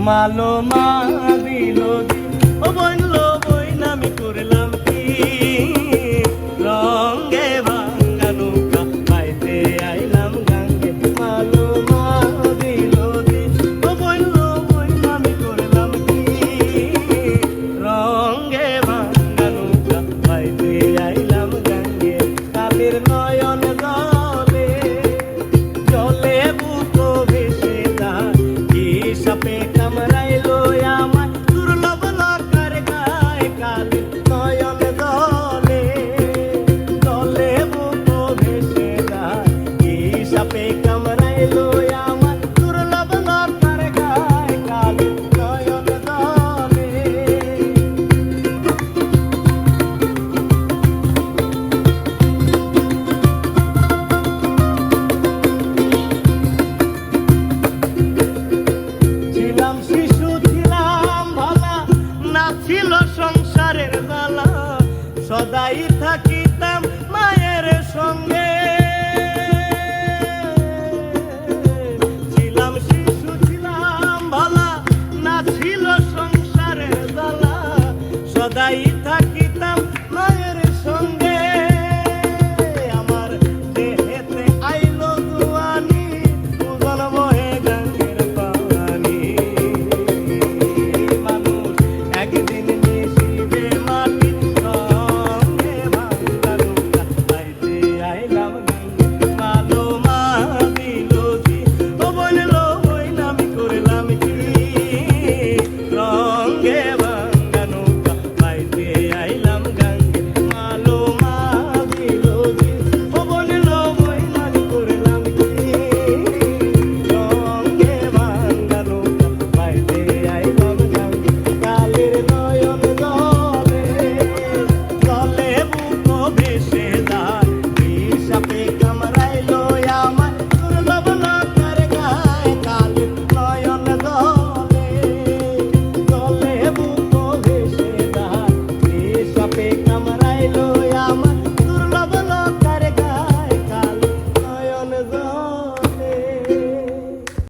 মালো মা দিল ও বইনল বইন আমি করলাম কি রঙে ভাঙ্গা নৌকা পাইতে আইলাম গাঙ্গে মালো মা দিল ও বইনল বইন আমি করলাম কি রঙে ভাঙ্গা নৌকা পাইতে আইলাম গাঙ্গে কালের নয়ন জলে জলে বুক ভেসে যায় কি সাপে